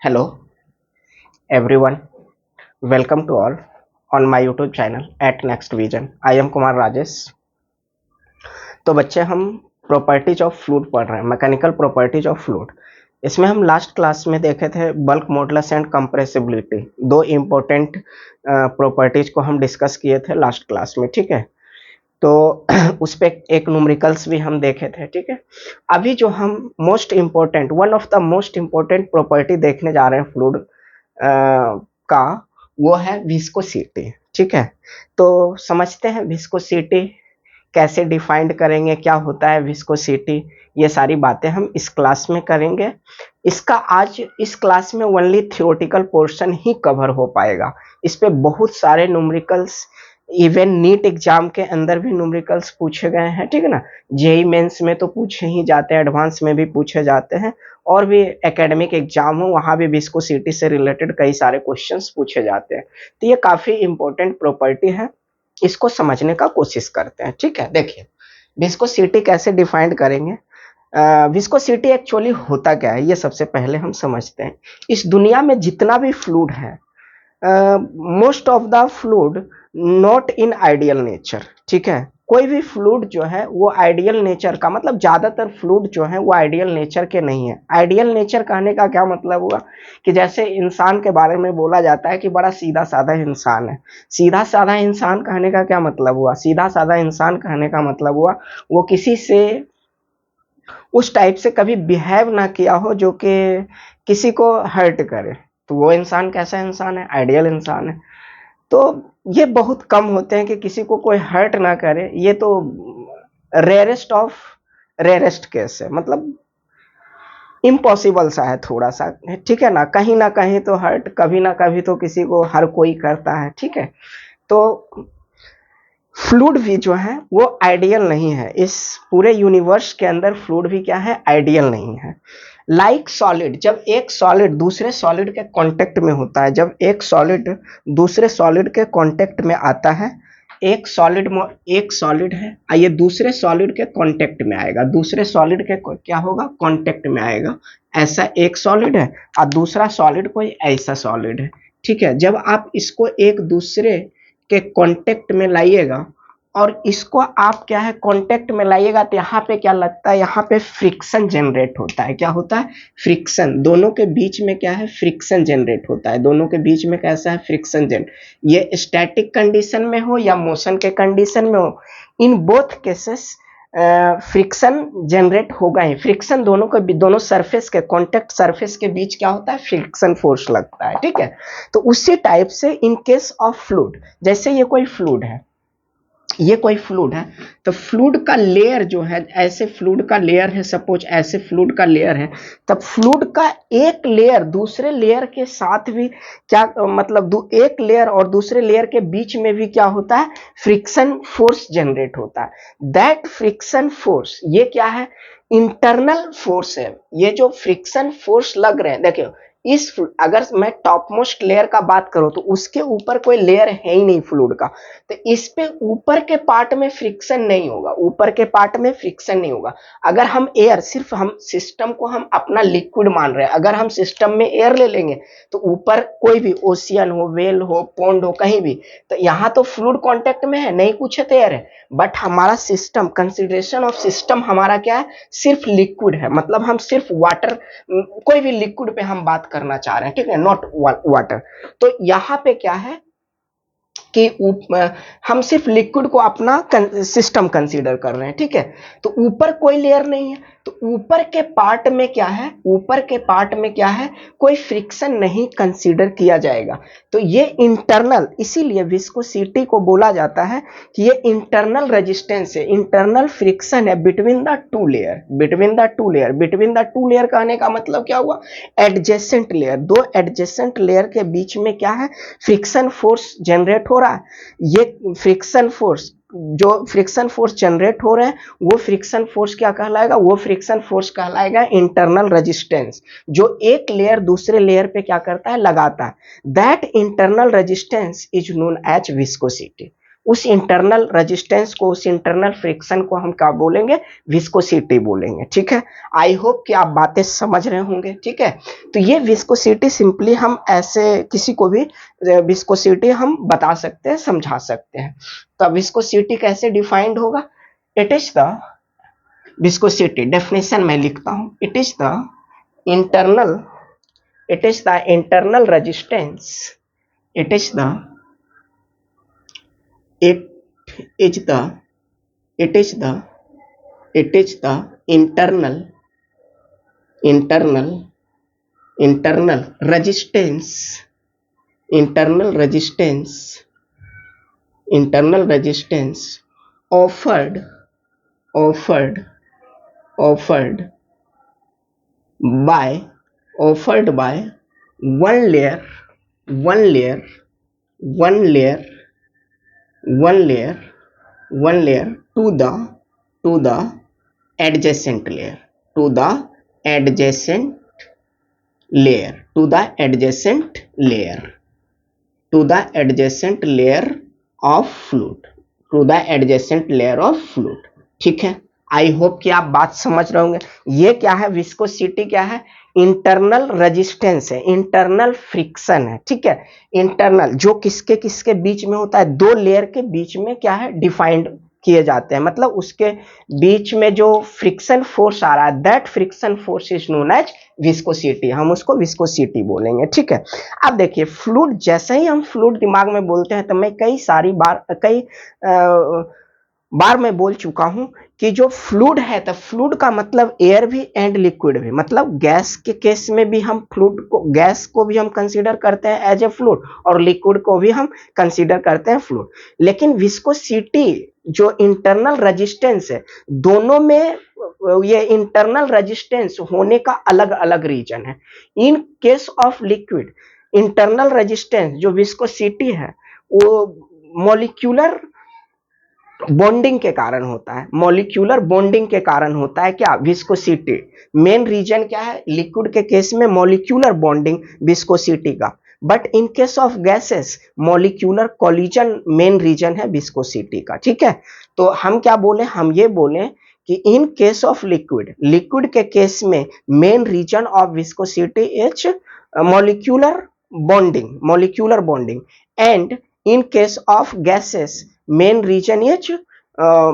Hello everyone, welcome to all on my YouTube channel at Next Vision. I am Kumar Rajesh. तो बच्चे हम properties of fluid पढ़ रहे हैं, मैकेनिकल प्रॉपर्टीज ऑफ फ्लूइड। इसमें हम लास्ट क्लास में देखे थे बल्क मॉडुलस एंड कंप्रेसिबिलिटी, दो इम्पोर्टेंट प्रॉपर्टीज को हम डिस्कस किए थे लास्ट क्लास में, ठीक है। तो उस पे एक न्यूमेरिकल्स भी हम देखे थे, ठीक है। अभी जो हम most important one of the most important property देखने जा रहे हैं फ्लूइड का, वो है विस्कोसिटी, ठीक है। तो समझते हैं विस्कोसिटी कैसे डिफाइंड करेंगे, क्या होता है विस्कोसिटी, ये सारी बातें हम इस क्लास में करेंगे। इसका आज इस क्लास में ओनली थियोरेटिकल पोर्शन ही कवर हो पाएगा। इस पे बहुत सारे न्यूमेरिकल्स, इवन नीट एग्जाम के अंदर भी न्यूमेरिकल्स पूछे गए हैं, ठीक है ना। जेई मेंस में तो पूछे ही जाते हैं, एडवांस में भी पूछे जाते हैं, और भी एकेडमिक एग्जाम हो वहाँ भी विस्कोसिटी से रिलेटेड कई सारे क्वेश्चंस पूछे जाते हैं। तो ये काफ़ी इंपॉर्टेंट प्रॉपर्टी है, इसको समझने का कोशिश करते हैं, ठीक है। देखिए विस्कोसिटी कैसे डिफाइन करेंगे। विस्कोसिटी एक्चुअली होता क्या है, ये सबसे पहले हम समझते हैं। इस दुनिया में जितना भी फ्लूइड है, most of the fluid not in ideal nature, ठीक है। कोई भी फ्लूइड जो है वो आइडियल नेचर का, मतलब ज्यादातर फ्लूइड जो है वो आइडियल नेचर के नहीं है। आइडियल नेचर कहने का क्या मतलब हुआ कि जैसे इंसान के बारे में बोला जाता है कि बड़ा सीधा साधा इंसान है। सीधा साधा इंसान कहने का क्या मतलब हुआ? सीधा साधा इंसान कहने का मतलब हुआ वो किसी से उस टाइप से कभी बिहेव ना किया हो जो कि किसी को हर्ट करे, तो वो इंसान कैसा इंसान है? आइडियल इंसान है। तो ये बहुत कम होते हैं कि किसी को कोई हर्ट ना करे, ये तो रेयरेस्ट ऑफ रेयरेस्ट केस है, मतलब इम्पॉसिबल सा है थोड़ा सा, ठीक है ना कहीं तो हर्ट कभी ना कभी तो किसी को हर कोई करता है, ठीक है। तो फ्लूइड भी जो है वो आइडियल नहीं है, इस पूरे यूनिवर्स के अंदर फ्लूइड भी क्या है? आइडियल नहीं है। लाइक सॉलिड, जब एक सॉलिड दूसरे सॉलिड के कांटेक्ट में होता है, जब एक सॉलिड दूसरे सॉलिड के कांटेक्ट में आता है, एक सॉलिड है, ये दूसरे सॉलिड के कांटेक्ट में आएगा, दूसरे सॉलिड के क्या होगा? कांटेक्ट में आएगा। ऐसा एक सॉलिड है और दूसरा सॉलिड कोई ऐसा सॉलिड है, ठीक है। जब आप इसको एक दूसरे के कांटेक्ट में लाइएगा और इसको आप क्या है कांटेक्ट में लाइएगा, तो यहाँ पे क्या लगता है? यहाँ पे फ्रिक्शन जनरेट होता है। क्या होता है? फ्रिक्शन। दोनों के बीच में क्या है? फ्रिक्शन जनरेट होता है। दोनों के बीच में कैसा है? Friction generate. ये स्टैटिक कंडीशन में हो या मोशन के कंडीशन में हो, in both cases friction generate होगा ही। फ्रिक्शन दोनों सरफेस के, कॉन्टेक्ट सरफेस के बीच क्या होता है? फ्रिक्शन फोर्स लगता है, ठीक है। तो उसी टाइप से इन केस ऑफ फ्लूइड, जैसे ये कोई फ्लूइड है, ये कोई फ्लूइड है, तो फ्लूइड का लेयर जो है, ऐसे फ्लूइड का लेयर है, सपोज ऐसे फ्लूइड का लेयर है, तब फ्लूइड का एक लेयर दूसरे लेयर के साथ भी क्या मतलब एक लेयर और दूसरे लेयर के बीच में भी क्या होता है? फ्रिक्शन फोर्स जनरेट होता है। दैट फ्रिक्शन फोर्स, ये क्या है? इंटरनल फोर्स है। ये जो फ्रिक्शन फोर्स लग रहे हैं, देखिए इस अगर मैं टॉप मोस्ट लेयर का बात करूं तो उसके ऊपर कोई लेयर है ही नहीं फ्लूइड का, तो इस पे ऊपर के पार्ट में फ्रिक्शन नहीं होगा, ऊपर के पार्ट में फ्रिक्शन नहीं होगा। अगर हम एयर, सिर्फ हम सिस्टम को हम अपना लिक्विड मान रहे हैं, अगर हम सिस्टम में एयर ले लेंगे तो ऊपर कोई भी ओशियन हो, वेल हो, पॉन्ड हो, कहीं भी, तो यहाँ तो फ्लूइड कांटेक्ट में है, नहीं कुछ है तो एयर है। बट हमारा सिस्टम, कंसिडरेशन ऑफ सिस्टम हमारा क्या है? सिर्फ लिक्विड है, मतलब हम सिर्फ वाटर, कोई भी लिक्विड पे हम बात करना चाह रहे हैं, ठीक है, नॉट वाटर। तो यहाँ पे क्या है कि हम सिर्फ लिक्विड को अपना सिस्टम कंसीडर कर रहे हैं, ठीक है। तो ऊपर कोई लेयर नहीं है, तो ऊपर के पार्ट में क्या है? ऊपर के पार्ट में क्या है? कोई फ्रिक्शन नहीं कंसीडर किया जाएगा। तो ये इंटरनल, इसीलिए विस्कोसिटी को बोला जाता है कि ये इंटरनल रेजिस्टेंस है, इंटरनल फ्रिक्शन है between the two layer, between the two layer. Between the two layer कहने का मतलब क्या हुआ? एडजेसेंट लेयर, दो एडजेसेंट लेयर के बीच में क्या है? फ्रिक्शन फोर्स जनरेट हो रहा है। ये फ्रिक्शन फोर्स, जो फ्रिक्शन फोर्स जनरेट हो रहे हैं, वो फ्रिक्शन फोर्स क्या कहलाएगा? वो फ्रिक्शन फोर्स कहलाएगा इंटरनल रेजिस्टेंस, जो एक लेयर दूसरे लेयर पे क्या करता है? लगाता है। That internal resistance is known as viscosity. उस इंटरनल रेजिस्टेंस को, उस इंटरनल फ्रिक्शन को हम क्या बोलेंगे, विस्कोसिटी बोलेंगे। ठीक है, आई होप कि आप बातें समझ रहे होंगे। ठीक है, तो ये विस्कोसिटी सिंपली हम ऐसे किसी को भी विस्कोसिटी हम बता सकते हैं, समझा सकते हैं। तो विस्कोसिटी कैसे डिफाइंड होगा, it is the viscosity, definition मैं लिखता हूं, it is the internal, it is the internal resistance, it is the it is the it is the it is the internal internal internal resistance, internal resistance, internal resistance offered offered offered by offered by one layer one layer one layer one layer one layer to the adjacent layer, to the adjacent layer, to the adjacent layer, to the adjacent layer of fluid, to the adjacent layer of fluid। ठीक है, आई hope कि आप बात समझ रहे होंगे। ये क्या है, विस्कोसिटी क्या है, इंटरनल रेजिस्टेंस है, इंटरनल फ्रिक्शन है। ठीक है, इंटरनल जो किसके किसके बीच में होता है, दो लेयर के बीच में क्या है, डिफाइंड किए जाते हैं, मतलब उसके बीच में जो फ्रिक्शन फोर्स आ रहा है, that friction force is known as viscosity, हम उसको विस्कोसिटी बोलेंगे। ठीक है, अब देखिए फ्लूइड, जैसे ही हम फ्लूइड दिमाग में बोलते हैं तो मैं कई बार मैं बोल चुका हूं कि जो फ्लूइड है, तो फ्लूइड का मतलब एयर भी एंड लिक्विड भी, मतलब गैस के केस में भी हम फ्लूइड को, गैस को भी हम कंसीडर करते हैं एज ए फ्लूइड, और लिक्विड को भी हम कंसीडर करते हैं फ्लूइड। लेकिन विस्कोसिटी जो इंटरनल रेजिस्टेंस है, दोनों में ये इंटरनल रेजिस्टेंस होने का अलग अलग रीजन है। इन case of liquid, internal resistance जो विस्कोसिटी है वो मॉलिक्यूलर बॉन्डिंग के कारण होता है, मॉलिक्यूलर बॉन्डिंग के कारण होता है क्या, विस्कोसिटी। मेन रीजन क्या है, लिक्विड के केस में मॉलिक्यूलर बॉन्डिंग विस्कोसिटी का, but in case of gases molecular collision main reason है विस्कोसिटी का। ठीक है, तो हम क्या बोले, हम ये बोले कि in case of liquid, liquid के केस में main reason of viscosity is molecular bonding, molecular bonding, and in case of gases main reason is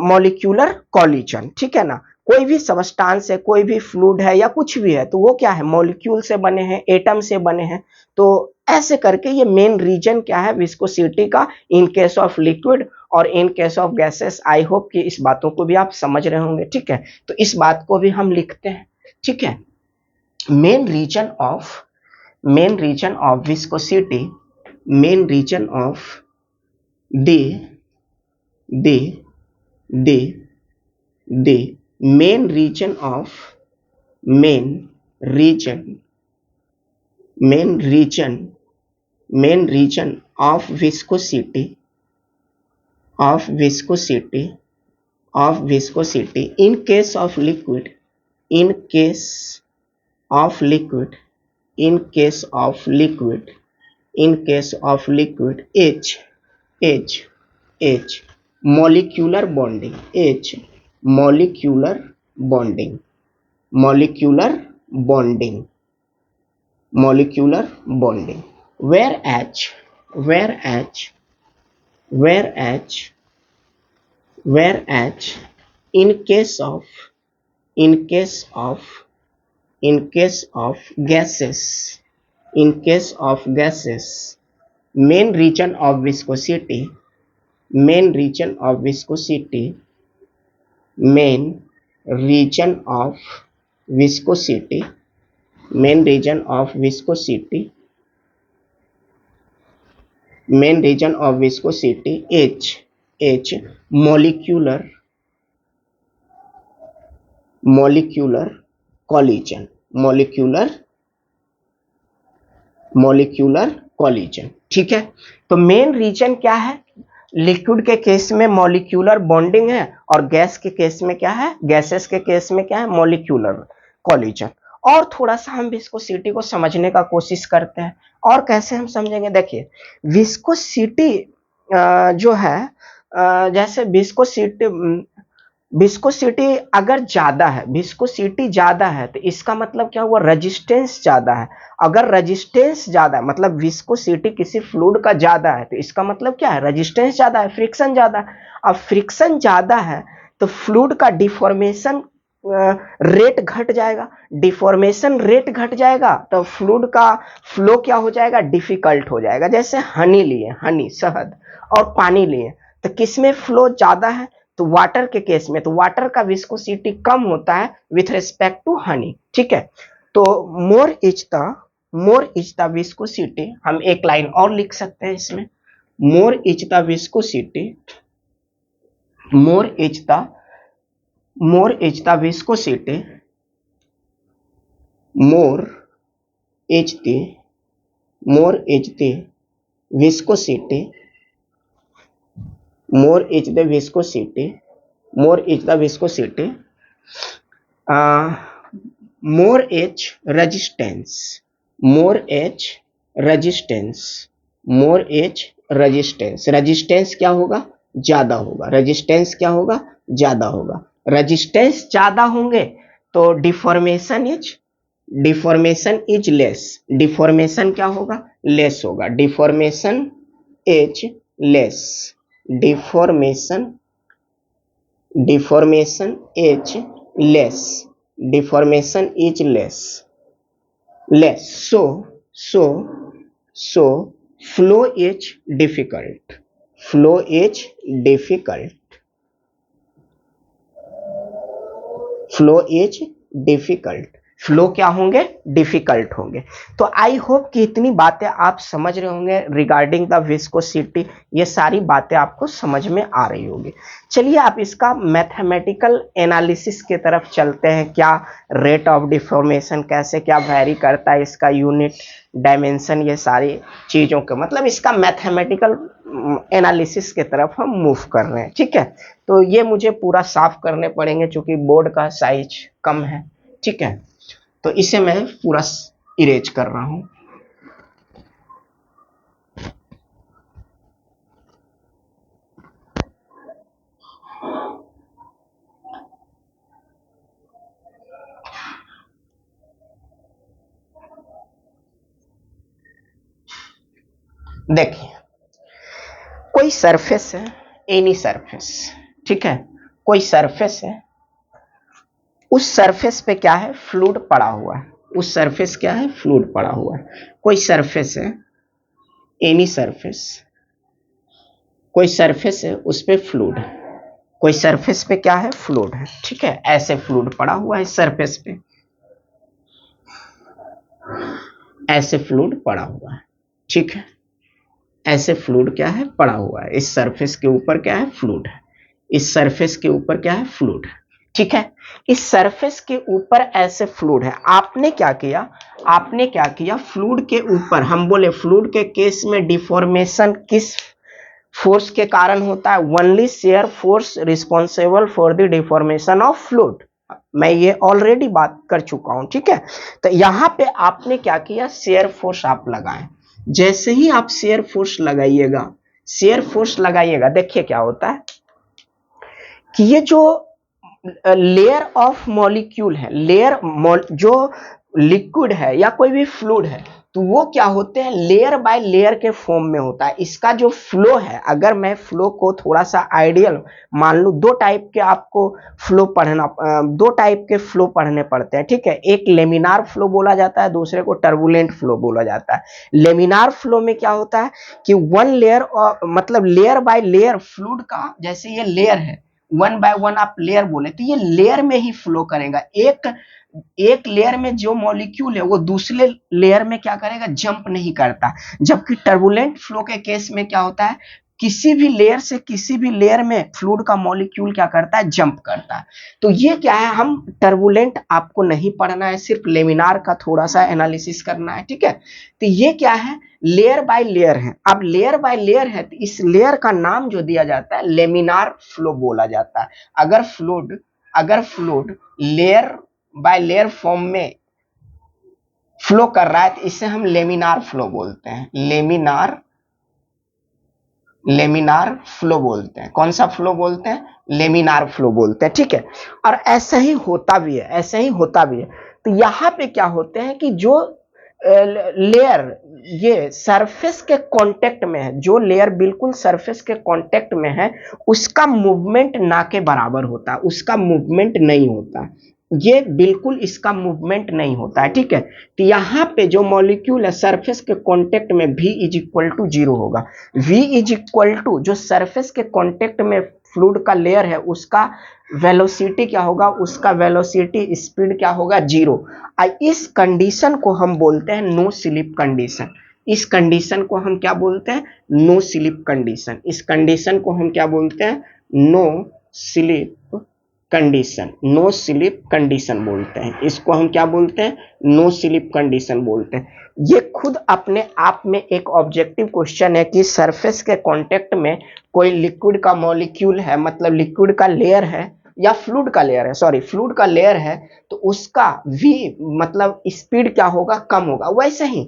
molecular collision. ठीक है ना, कोई भी सबस्टांस है, कोई भी फ्लूइड है या कुछ भी है, तो वो क्या है, मॉलिक्यूल से बने हैं, एटम से बने हैं। तो ऐसे करके ये मेन रीजन क्या है विस्कोसिटी का, इन केस ऑफ लिक्विड और इन case of gases. I hope कि इस बातों को भी आप समझ रहे होंगे। ठीक है, तो इस बात को भी हम लिखते हैं। ठीक है, main reason of viscosity, main reason of the main region of viscosity in case of liquid, in case of liquid H molecular bonding, H molecular bonding, molecular bonding, molecular bonding, whereas in case of gases, main region of viscosity, main region of viscosity main region of viscosity main region of viscosity main region of viscosity H molecular collision, molecular collision। ठीक है, तो main reason क्या है, liquid के case में molecular bonding है, और gas के केस में क्या है, गैसेस के केस में क्या है, मॉलिक्यूलर कोलिजन। और थोड़ा सा हम विस्कोसिटी को समझने का कोशिश करते हैं, और कैसे हम समझेंगे। देखिए विस्कोसिटी जो है जैसे विस्कोसिटी अगर ज्यादा है, विस्कोसिटी ज्यादा है तो इसका मतलब क्या हुआ, रेजिस्टेंस ज्यादा है। अगर रेजिस्टेंस ज्यादा है मतलब विस्कोसिटी किसी फ्लूइड का ज्यादा है तो इसका मतलब क्या है, रेजिस्टेंस ज्यादा है, फ्रिक्शन ज्यादा है। अब फ्रिक्शन ज्यादा है तो फ्लूइड का डिफॉर्मेशन रेट घट जाएगा, डिफॉर्मेशन रेट घट जाएगा तो फ्लूइड का फ्लो क्या हो जाएगा, डिफिकल्ट हो जाएगा। जैसे हनी लिए, हनी शहद और पानी लिए तो किसमें फ्लो ज्यादा है, तो वाटर के केस में तो वाटर का विस्कोसिटी कम होता है विथ रिस्पेक्ट टू हनी, ठीक है। तो मोर इज द विस्कोसिटी, हम एक लाइन और लिख सकते हैं इसमें, more is the viscosity, more is the more is the viscosity, more is the more is the viscosity, more is the viscosity, more is the viscosity, uh, more h resistance, more h resistance, more h resistance, resistance क्या होगा, ज्यादा होगा, resistance क्या होगा, ज्यादा होगा। Resistance ज्यादा होंगे तो डिफॉर्मेशन इज लेस, डिफॉर्मेशन क्या होगा, लेस होगा, deformation is less, deformation deformation is less, deformation is less so so flow is difficult, flow is difficult, flow is difficult, flow क्या होंगे, डिफिकल्ट होंगे। तो आई होप कि इतनी बातें आप समझ रहे होंगे रिगार्डिंग द विस्कोसिटी, ये सारी बातें आपको समझ में आ रही होगी। चलिए आप इसका मैथमेटिकल एनालिसिस की तरफ चलते हैं, क्या रेट ऑफ डिफॉर्मेशन कैसे क्या वैरी करता है, इसका यूनिट डायमेंशन, ये सारी चीज़ों के मतलब इसका मैथमेटिकल एनालिसिस की तरफ हम मूव कर रहे हैं, ठीक है। तो ये मुझे पूरा साफ करने पड़ेंगे क्योंकि बोर्ड का साइज कम है, ठीक है। तो इसे मैं पूरा इरेज कर रहा हूं। देखिए कोई सरफेस है, एनी सरफेस, ठीक है, कोई सरफेस है, उस सरफेस पे क्या है, फ्लूइड पड़ा हुआ है, उस सरफेस क्या है, फ्लूइड पड़ा हुआ है। कोई सरफेस है, एनी सरफेस, कोई सरफेस है उस पे फ्लूइड है, कोई सरफेस पे क्या है, फ्लूइड है, ठीक है। ऐसे फ्लूइड पड़ा हुआ है सरफेस पे, ऐसे फ्लूइड पड़ा हुआ है, ठीक है। ऐसे फ्लूइड क्या है, पड़ा हुआ है, इस सरफेस के ऊपर क्या है, फ्लूइड है, इस सरफेस के ऊपर क्या है, फ्लूइड है, ठीक है। इस सरफेस के ऊपर ऐसे फ्लूइड है, आपने क्या किया, आपने क्या किया, फ्लूइड के ऊपर, हम बोले फ्लूइड के केस में डिफॉर्मेशन किस फोर्स के कारण होता है, only shear force responsible for the deformation of fluid, मैं ये ऑलरेडी बात कर चुका हूं, ठीक है। तो यहां पे आपने क्या किया, शेयर फोर्स आप लगाएं, जैसे ही आप शेयर फोर्स लगाइएगा, शेयर फोर्स लगाइएगा, देखिए क्या होता है कि ये जो लेयर ऑफ मॉलिक्यूल है, जो लिक्विड है या कोई भी फ्लूइड है, तो वो क्या होते हैं, लेयर बाय लेयर के फॉर्म में होता है। इसका जो फ्लो है, अगर मैं फ्लो को थोड़ा सा आइडियल मान लूं, दो टाइप के आपको फ्लो पढ़ना, दो टाइप के फ्लो पढ़ने पड़ते हैं, ठीक है। एक लेमिनार फ्लो बोला जाता है, दूसरे को टर्बुलेंट फ्लो बोला जाता है। लेमिनार फ्लो में क्या होता है कि वन लेयर, मतलब लेयर बाय लेयर फ्लूइड का, जैसे ये लेयर है, वन बाय वन आप लेयर बोले तो ये लेयर में ही फ्लो करेगा, एक लेयर में जो मॉलिक्यूल है वो दूसरे लेयर में क्या करेगा, जंप नहीं करता। जबकि टर्बुलेंट फ्लो के केस में क्या होता है, किसी भी लेयर से किसी भी लेयर में फ्लूइड का मॉलिक्यूल क्या करता है, जंप करता है। तो ये क्या है, हम टर्बुलेंट आपको नहीं पढ़ना है, सिर्फ लेमिनार का थोड़ा सा एनालिसिस करना है, ठीक है। तो ये क्या है, लेयर बाय लेयर है। अब लेयर बाय लेयर है तो इस लेयर का नाम जो दिया जाता है, लेमिनार फ्लो बोला जाता है। अगर fluid layer by layer form में फ्लो कर रहा है तो इसे हम लेमिनार फ्लो बोलते हैं, लेमिनार लेमिनार फ्लो बोलते हैं। कौन सा फ्लो बोलते हैं? लेमिनार फ्लो बोलते हैं, ठीक है। और ऐसा ही होता भी है, ऐसा ही होता भी है। तो यहाँ पे क्या होते हैं कि जो लेयर ये सरफेस के कांटेक्ट में है, जो लेयर बिल्कुल सरफेस के कांटेक्ट में है, उसका मूवमेंट ना के बराबर होता है, उसका मूवमेंट नहीं होता, ये बिल्कुल इसका मूवमेंट नहीं होता है, ठीक है। तो यहाँ पे जो मॉलिक्यूल है सरफेस के कांटेक्ट में v इज इक्वल टू 0 होगा। v इज इक्वल टू जो सरफेस के कांटेक्ट में फ्लूइड का लेयर है उसका वेलोसिटी क्या होगा, उसका वेलोसिटी स्पीड क्या होगा, 0। इस कंडीशन को हम बोलते हैं नो स्लिप कंडीशन। इस कंडीशन को हम क्या बोलते हैं? No slip condition. इस कंडीशन को हम क्या बोलते हैं? No slip condition. No slip condition बोलते हैं इसको। हम क्या बोलते हैं? नो स्लिप कंडीशन बोलते हैं। ये खुद अपने आप में एक ऑब्जेक्टिव क्वेश्चन है कि सरफेस के कांटेक्ट में कोई लिक्विड का मॉलिक्यूल है, मतलब लिक्विड का लेयर है या फ्लूइड का लेयर है, सॉरी फ्लूइड का लेयर है, तो उसका v मतलब स्पीड क्या होगा, कम होगा। वैसे ही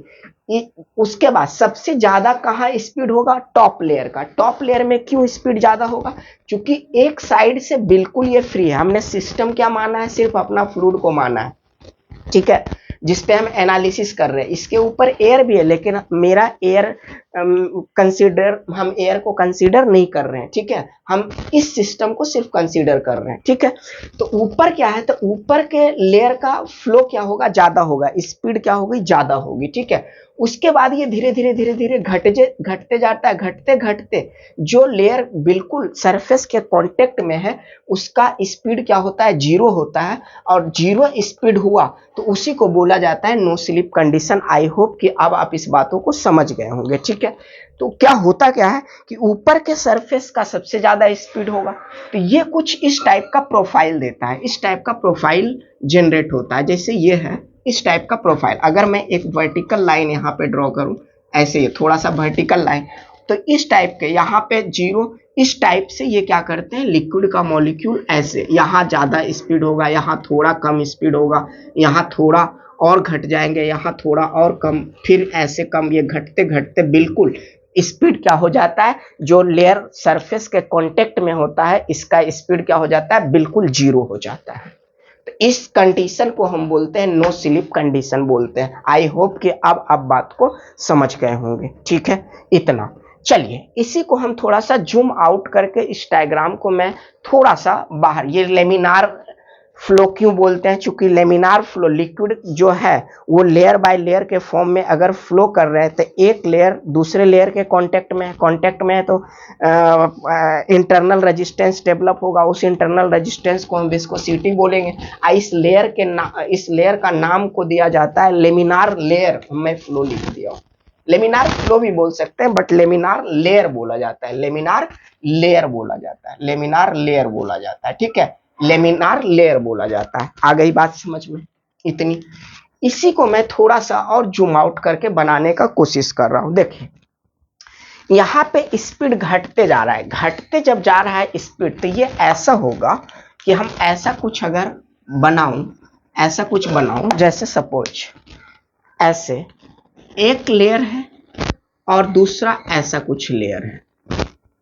उसके बाद सबसे ज्यादा कहाँ स्पीड होगा? टॉप लेयर का। टॉप लेयर में क्यों स्पीड ज्यादा होगा? क्योंकि एक साइड से बिल्कुल ये फ्री है, हमने सिस्टम क्या माना है? सिर्फ अपना फ्लूइड को माना है, ठीक है, जिस पे हम एनालिसिस कर रहे हैं। इसके ऊपर एयर भी है लेकिन मेरा एयर कंसीडर, हम एयर को कंसीडर नहीं कर रहे हैं, ठीक है, हम इस सिस्टम को सिर्फ कंसीडर कर रहे हैं, ठीक है। तो ऊपर क्या है? तो ऊपर के लेयर का फ्लो क्या होगा, ज्यादा होगा, स्पीड क्या होगी, ज्यादा होगी, ठीक है। उसके बाद ये धीरे धीरे धीरे धीरे घटते जाता है, घटते घटते जो लेयर बिल्कुल सरफेस के कांटेक्ट में है उसका स्पीड क्या होता है, 0 होता है। और 0 स्पीड हुआ तो उसी को बोला जाता है no slip condition. I hope कि अब आप इस बातों को समझ गए होंगे, ठीक है। तो क्या होता क्या है कि ऊपर के सरफेस का सबसे ज्यादा स्पीड होगा, तो ये कुछ इस टाइप का प्रोफाइल देता है, इस टाइप का प्रोफाइल जनरेट होता है। जैसे ये है इस टाइप का प्रोफाइल। अगर मैं एक वर्टिकल लाइन यहाँ पे ड्रॉ करूं, ऐसे ही थोड़ा सा वर्टिकल लाइन, तो इस टाइप के यहाँ पे 0, इस टाइप से ये क्या करते हैं, लिक्विड का मॉलिक्यूल ऐसे, यहाँ ज्यादा स्पीड होगा, यहाँ थोड़ा कम स्पीड होगा, यहाँ थोड़ा और घट जाएंगे, यहाँ थोड़ा और कम, फिर ऐसे कम, ये घटते घटते बिल्कुल स्पीड क्या हो जाता है, जो लेयर सरफेस के कांटेक्ट में होता है इसका स्पीड क्या हो जाता है, बिल्कुल 0 हो जाता है। तो इस कंडीशन को हम बोलते हैं नो स्लिप कंडीशन बोलते हैं। आई होप कि अब आप बात को समझ गए होंगे, ठीक है, इतना। चलिए इसी को हम थोड़ा सा जूम आउट करके इस डायग्राम को मैं थोड़ा सा बाहर, ये लेमिनार फ्लो क्यों बोलते हैं? चूंकि लेमिनार फ्लो लिक्विड जो है वो लेयर बाय लेयर के फॉर्म में अगर फ्लो कर रहे हैं तो एक लेयर दूसरे लेयर के कांटेक्ट में है तो इंटरनल रेजिस्टेंस डेवलप होगा। उस इंटरनल रेजिस्टेंस को हम विस्कोसिटी बोलेंगे। इस लेयर का नाम को दिया जाता है लेमिनार लेयर। मैं फ्लो लिख दिया, लेमिनार फ्लो भी बोल सकते हैं बट लेमिनार लेयर बोला जाता है, लेमिनार लेयर बोला जाता है, लेमिनार लेयर बोला जाता है, ठीक है, लेमिनार लेयर बोला जाता है। आ गई बात समझ में? इतनी। इसी को मैं थोड़ा सा और जूम आउट करके बनाने का कोशिश कर रहा हूं। देखिए यहाँ पे स्पीड घटते जा रहा है, घटते जब जा रहा है स्पीड, तो ये ऐसा होगा कि हम ऐसा कुछ अगर बनाऊं, ऐसा कुछ बनाऊं, जैसे सपोज ऐसे एक लेयर है और दूसरा ऐसा कुछ लेयर है,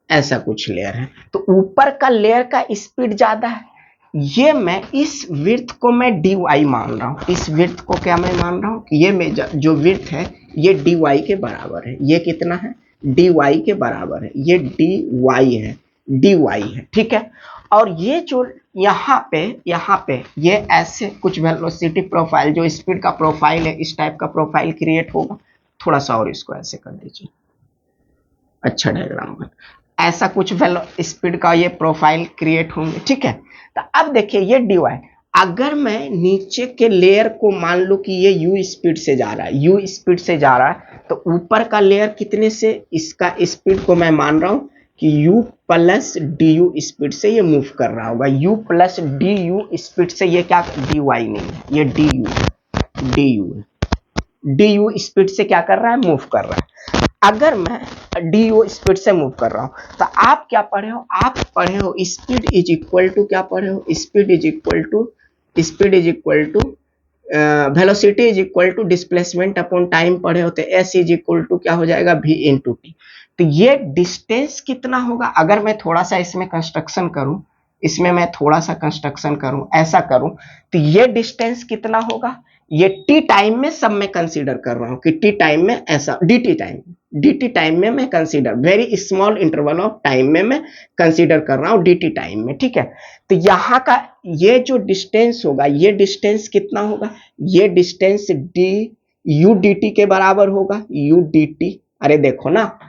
ऐसा कुछ लेयर है, तो ऊपर का लेयर का स्पीड ज्यादा है। ये मैं इस विड्थ को मैं dy मान रहा हूं, इस विड्थ को क्या मैं मान रहा हूं कि ये जो विड्थ है ये dy के बराबर है। ये कितना है? dy के बराबर है, ये dy है, dy है, ठीक है। और ये जो यहाँ पे ये ऐसे कुछ वेलोसिटी प्रोफाइल, जो स्पीड का प्रोफाइल है, इस टाइप का प्रोफाइल क्रिएट होगा। थोड़ा सा और इसको ऐसे कर दीजिए, अच्छा डायग्राम बन, ऐसा कुछ स्पीड का ये प्रोफाइल क्रिएट होंगे, ठीक है। तो अब देखिए ये dy, अगर मैं नीचे के लेयर को मान लूं कि ये u स्पीड से जा रहा है, u स्पीड से जा रहा है, तो ऊपर का लेयर कितने से, इसका स्पीड को मैं मान रहा हूं कि u प्लस du स्पीड से ये मूव कर रहा होगा। u प्लस du स्पीड से ये क्या, dy नहीं है, ये du स्पीड से क्या कर रहा है, मूव कर रहा है। अगर मैं डी स्पीड से मूव कर रहा हूं तो आप क्या पढ़े हो, आप पढ़े हो स्पीड इज इक्वल टू, क्या पढ़े हो, speed is equal to velocity is equal to displacement upon time पढ़े होते, एस इज इक्वल टू क्या हो जाएगा, वी इंटू टी। तो ये डिस्टेंस कितना होगा, अगर मैं थोड़ा सा इसमें कंस्ट्रक्शन करूं, इसमें मैं थोड़ा सा कंस्ट्रक्शन करूं, ऐसा करूं, तो ये डिस्टेंस कितना होगा, ये टी टाइम में सब मैं कंसीडर कर रहा हूं कि टी टाइम में ऐसा, dt टाइम में मैं consider, very small interval of time में मैं कंसीडर कर रहा हूं dt टाइम में, ठीक है। तो यहाँ का ये जो डिस्टेंस होगा, ये डिस्टेंस कितना होगा, ये distance D U D T के बराबर होगा, यू डी टी। अरे देखो ना,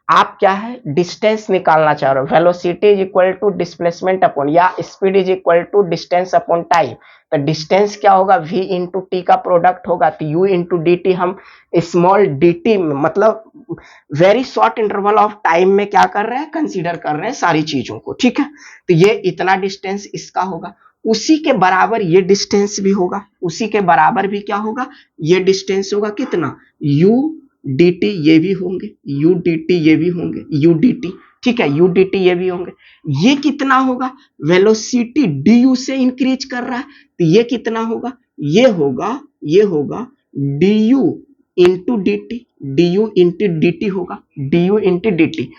आप क्या है डिस्टेंस निकालना चाह रहे हो, velocity is equal to displacement upon, या speed is equal to distance upon time. तो डिस्टेंस क्या होगा, v इंटू टी का प्रोडक्ट होगा, तो u इंटू डी टी हम स्मॉल डी टी मतलब very short interval of time में क्या कर रहे हैं, कंसीडर कर रहे हैं सारी चीजों को, ठीक है। तो ये इतना डिस्टेंस इसका होगा, उसी के बराबर ये डिस्टेंस भी होगा, उसी के बराबर भी क्या होगा, ये डिस्टेंस होगा कितना, u डी टी, ये भी होंगे यू डी टी, ये भी होंगे यू डी टी, ठीक है, यू डी टी ये भी होंगे। ये कितना होगा, वेलोसिटी डी यू से इंक्रीज कर रहा है, तो ये कितना होगा, ये होगा d you into D T, d you into D t होगा, d you into D t.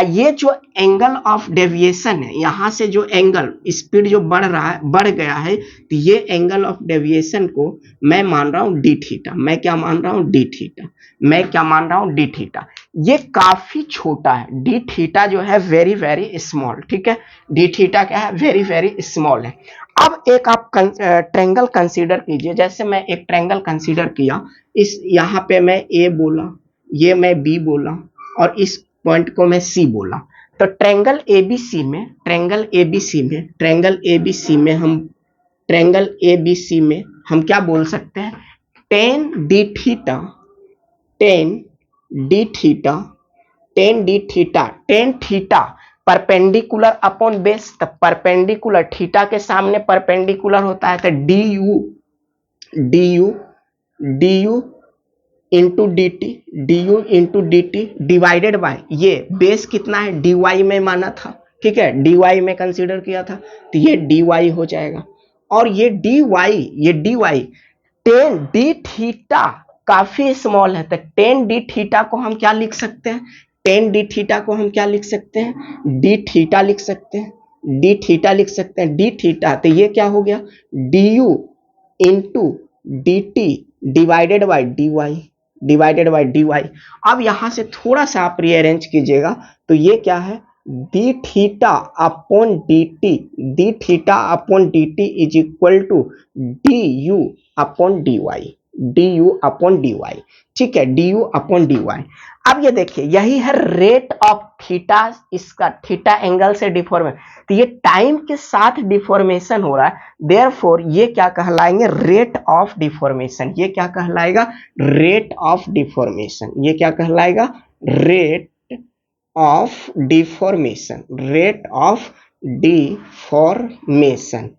ये जो एंगल ऑफ डेविएशन है, यहां से जो एंगल स्पीड जो बढ़ रहा है, बढ़ गया है, तो ये एंगल ऑफ डेविएशन को मैं मान रहा हूं डी थीटा, मैं क्या मान रहा हूं डी थीटा, मैं क्या मान रहा हूं डी थीटा। ये काफी छोटा है, डी थीटा जो है वेरी वेरी स्मॉल, ठीक है, डी थीटा क्या है, वेरी वेरी स्मॉल है। अब एक आप ट्रेंगल कंसीडर कीजिए, जैसे मैं एक ट्रेंगल कंसीडर किया, इस यहाँ पे मैं ए बोला, ये मैं बी बोला, और इस पॉइंट को मैं सी बोला। तो ट्रेंगल एबीसी में, ट्रेंगल एबीसी में, ट्रेंगल एबीसी में हम, ट्रेंगल एबीसी में हम क्या बोल सकते हैं, ten D theta, ten D theta, ten D theta, tan theta perpendicular upon base, तब परपेंडिकुलर थीटा के सामने परपेंडिकुलर होता है, तो D you, D you, D you into D T, d you into D T divided by, ये base कितना है, D Y में माना था, ठीक है, डी वाई में कंसीडर किया था, तो ये डी वाई हो जाएगा। और ये डी वाई, ये D Y, tan D theta काफी स्मॉल है, तो टेन डी थीटा को हम क्या लिख सकते हैं, टेन डी थीटा को हम क्या लिख सकते हैं, डी थीटा लिख सकते हैं, डी थीटा लिख सकते हैं, डी थीटा, तो ये क्या हो गया, D you into D T divided by D Y, divided by D Y. अब यहां से थोड़ा सा आप रीअरेंज कीजिएगा, तो ये क्या है, D theta upon D T, D theta upon D T is equal to D you upon D Y, D you upon D Y, ठीक है, D you upon D Y. अब ये देखिए, यही है रेट ऑफ थीटा, इसका theta angle से deformation, तो ये टाइम के साथ डिफॉर्मेशन हो रहा है, देयरफॉर ये क्या कहलाएंगे, रेट ऑफ डिफॉर्मेशन, ये क्या कहलाएगा, रेट ऑफ डिफॉर्मेशन, ये क्या कहलाएगा, rate of deformation, rate of deformation,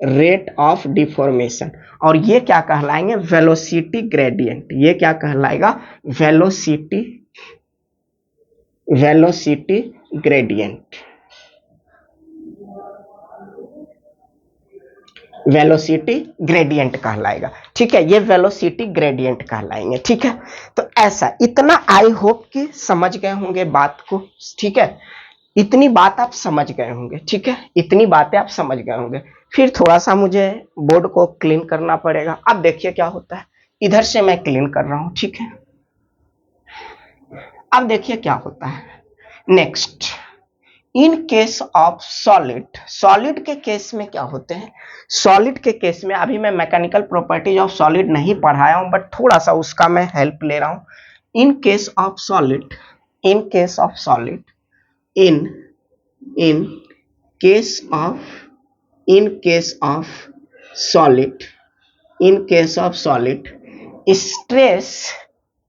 rate of deformation. और ये क्या कहलाएंगे, वेलोसिटी ग्रेडियंट, ये क्या कहलाएगा, velocity, velocity gradient, velocity gradient कहलाएगा, ठीक है, ये वेलोसिटी ग्रेडियंट कहलाएंगे, ठीक है। तो ऐसा, इतना आई होप कि समझ गए होंगे बात को, ठीक है, इतनी बात आप समझ गए होंगे, ठीक है, इतनी बातें आप समझ गए होंगे। फिर थोड़ा सा मुझे बोर्ड को क्लीन करना पड़ेगा। अब देखिए क्या होता है, इधर से मैं क्लीन कर रहा हूं, ठीक है। अब देखिए क्या होता है next, in case of solid, solid के केस में क्या होते हैं, सॉलिड के केस में अभी मैं मैकेनिकल प्रॉपर्टीज ऑफ सॉलिड नहीं पढ़ाया हूं, बट थोड़ा सा उसका मैं हेल्प ले रहा हूं। इन case of solid, in case of solid, in case of, in case of solid, in case of solid, stress,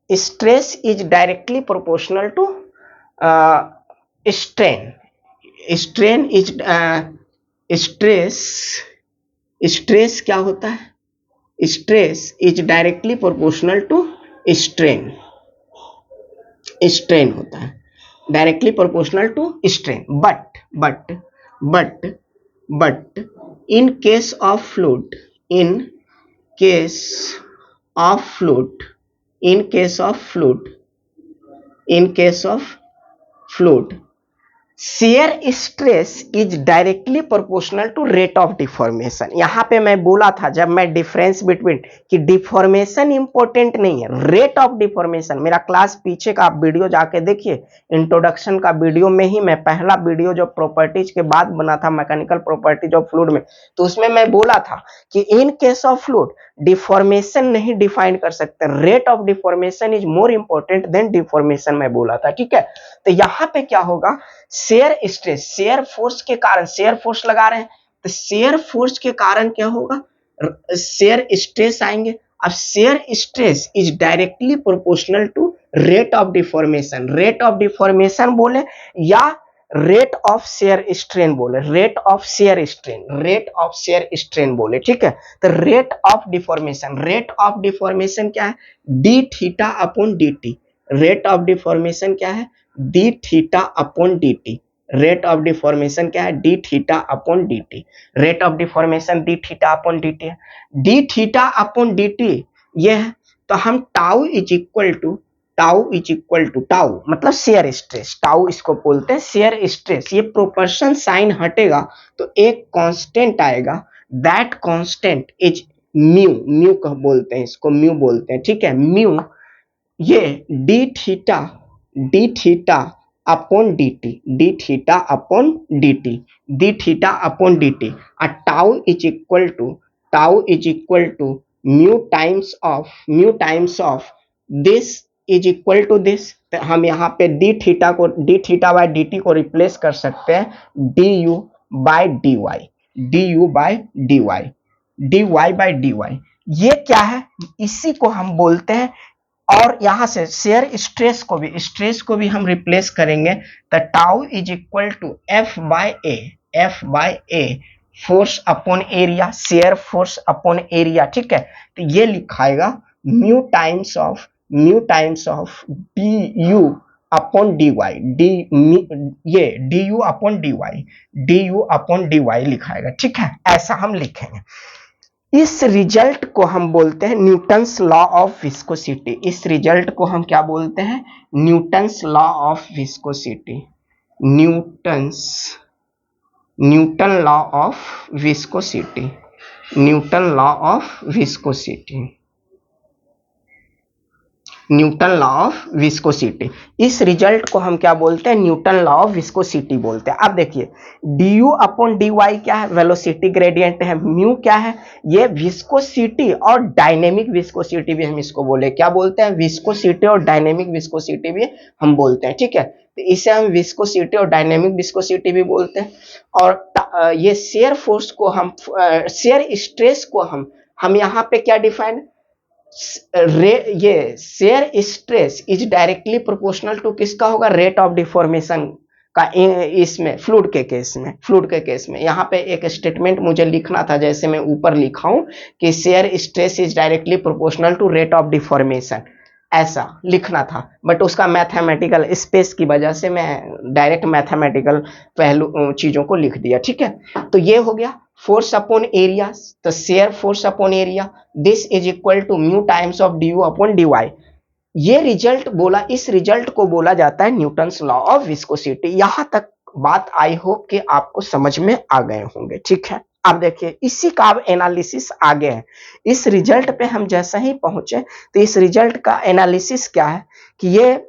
stress is directly proportional to strain, strain is stress, stress क्या होता है, stress is directly proportional to strain, strain होता है directly proportional to strain, but in case of fluid, in case of fluid, in case of fluid, in case of fluid shear stress is directly proportional to rate of deformation. यहां पे मैं बोला था जब मैं difference between कि deformation important नहीं है, रेट ऑफ डिफॉर्मेशन। मेरा क्लास पीछे का आप वीडियो जाके देखिए, इंट्रोडक्शन का वीडियो में ही मैं पहला वीडियो जो प्रॉपर्टीज के बाद बना था मैकेनिकल प्रॉपर्टीज ऑफ फ्लूइड में, तो उसमें मैं बोला था कि in case of fluid deformation नहीं डिफाइन कर सकते, rate of deformation is more important than deformation मैं बोला था। ठीक है, तो यहां पे क्या होगा, शेयर स्ट्रेस, शेयर फोर्स के कारण, शेयर फोर्स लगा रहे हैं तो शेयर फोर्स के कारण क्या होगा, शेयर स्ट्रेस आएंगे। अब shear stress is directly proportional to rate of deformation, rate of deformation बोले या रेट ऑफ शेयर स्ट्रेन बोले, rate of shear strain, rate of shear strain बोले। ठीक है, तो rate of deformation, rate of deformation क्या है, D theta upon D T. Rate of deformation क्या है, D theta upon D T. Rate of deformation क्या है, D theta upon D T. Rate of deformation d theta upon D t है, D theta upon D t ये है। तो हम tau is equal to, tau is equal to, tau मतलब shear stress, tau इसको बोलते हैं शेयर स्ट्रेस। ये प्रोपोर्शन साइन हटेगा तो एक कांस्टेंट आएगा, that constant is mu, mu कह बोलते हैं इसको, म्यू बोलते हैं। ठीक है, म्यू ये D theta, D theta upon D T, D theta upon D T, D theta upon D T. Tau is equal to, tau is equal to mu times of, mu times of this is equal to this. हम यहाँ पे D theta को, D theta by D T को replace कर सकते हैं D U by D Y, D U by D Y, D Y by D Y. ये क्या है, इसी को हम बोलते हैं। और यहां से शेयर स्ट्रेस को भी, स्ट्रेस को भी हम रिप्लेस करेंगे तो tau is equal to f by a, f by a force upon area, shear force upon area. ठीक है, तो ये लिखाएगा mu times of, mu times of D you upon D Y, d ये d you upon D Y, D you upon D y लिखाएगा। ठीक है, ऐसा हम लिखेंगे। इस रिजल्ट को हम बोलते हैं न्यूटन्स लॉ ऑफ विस्कोसिटी। इस रिजल्ट को हम क्या बोलते हैं, Newton's law of viscosity, Newton's, Newton law of viscosity, Newton law of viscosity, Newton law of viscosity. इस रिजल्ट को हम क्या बोलते हैं, न्यूटन लॉ ऑफ विस्कोसिटी बोलते हैं। अब देखिए D you upon D Y क्या है, वेलोसिटी ग्रेडियंट है, म्यू क्या है, ये विस्कोसिटी और डायनेमिक विस्कोसिटी भी हम इसको बोले, क्या बोलते हैं, विस्कोसिटी और डायनेमिक विस्कोसिटी भी हम बोलते हैं। ठीक है, तो इसे हम विस्कोसिटी और डायनेमिक विस्कोसिटी भी बोलते हैं। और ये शेयर फोर्स को हम, शेयर स्ट्रेस को हम यहाँ पे क्या डिफाइन, ये shear stress is directly proportional to किसका होगा, रेट ऑफ डिफॉर्मेशन का। इसमें फ्लूइड के केस में, फ्लूइड के केस में यहाँ पे एक स्टेटमेंट मुझे लिखना था, जैसे मैं ऊपर लिखा हूं कि shear stress is directly proportional to rate of deformation, ऐसा लिखना था। बट उसका मैथमेटिकल स्पेस की वजह से मैं डायरेक्ट मैथमेटिकल पहलू चीजों को लिख दिया। ठीक है, तो ये हो गया फोर्स अपॉन एरिया, तो shear force upon area, this is equal to mu times of D you upon D Y. ये रिजल्ट बोला, इस रिजल्ट को बोला जाता है न्यूटन्स लॉ ऑफ विस्कोसिटी। यहां तक बात आई होप कि आपको समझ में आ गए होंगे। ठीक है, अब देखिए इसी का अब एनालिसिस आगे है। इस रिजल्ट पे हम जैसे ही पहुंचे तो इस रिजल्ट का एनालिसिस क्या है कि ये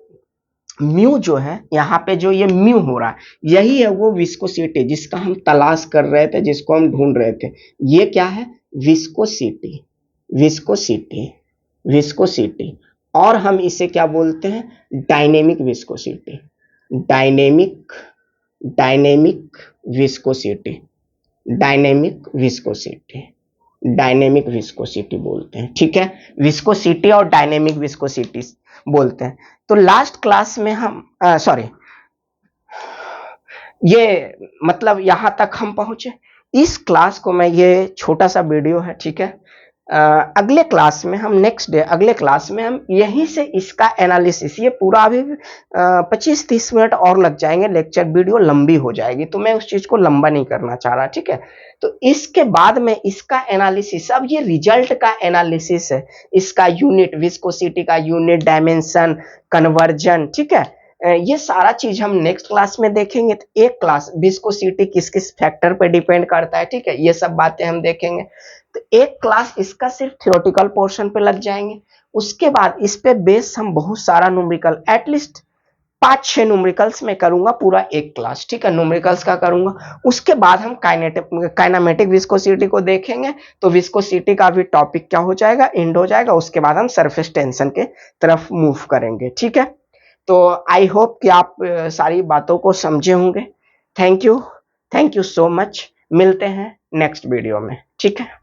म्यू जो है, यहाँ पे जो ये म्यू हो रहा है, यही है वो विस्कोसिटी जिसका हम तलाश कर रहे थे, जिसको हम ढूंढ रहे थे। ये क्या है, विस्कोसिटी, विस्कोसिटी, विस्कोसिटी। और हम इसे क्या बोलते हैं, dynamic viscosity, dynamic, dynamic viscosity, dynamic viscosity, dynamic viscosity बोलते हैं। ठीक है, विस्कोसिटी और डायनेमिक विस्कोसिटी बोलते हैं। तो लास्ट क्लास में हम सॉरी, ये मतलब यहां तक हम पहुंचे। इस क्लास को मैं, ये छोटा सा वीडियो है, ठीक है, अगले क्लास में हम नेक्स्ट डे अगले क्लास में हम यहीं से इसका एनालिसिस, ये पूरा अभी 25-30 मिनट और लग जाएंगे, लेक्चर वीडियो लंबी हो जाएगी, तो मैं उस चीज को लंबा नहीं करना चाह रहा, ठीक है। तो इसके बाद में इसका एनालिसिस, अब ये रिजल्ट का एनालिसिस है, इसका यूनिट, विस्कोसिटी का यूनिट, डायमेंशन, कन्वर्जन, ठीक है। ये सारा चीज हम नेक्स्ट क्लास में देखेंगे। तो एक क्लास विस्कोसिटी किस किस फैक्टर पे डिपेंड करता है, ठीक है, ये सब बातें हम देखेंगे। तो एक क्लास इसका सिर्फ थियोरेटिकल पोर्शन पे लग जाएंगे। उसके बाद इस पे बेस हम बहुत सारा न्यूमेरिकल, एटलीस्ट 5-6 न्यूमेरिकल्स में करूंगा पूरा एक क्लास, ठीक है, न्यूमेरिकल्स का करूंगा। उसके बाद हम काइनेमेटिक विस्कोसिटी को देखेंगे। तो विस्कोसिटी का भी टॉपिक क्या हो जाएगा, एंड हो जाएगा। उसके बाद हम सरफेस टेंशन के तरफ मूव करेंगे, ठीक है। तो आई होप कि आप सारी बातों को समझे होंगे। Thank you so much. मिलते हैं नेक्स्ट वीडियो में, ठीक है।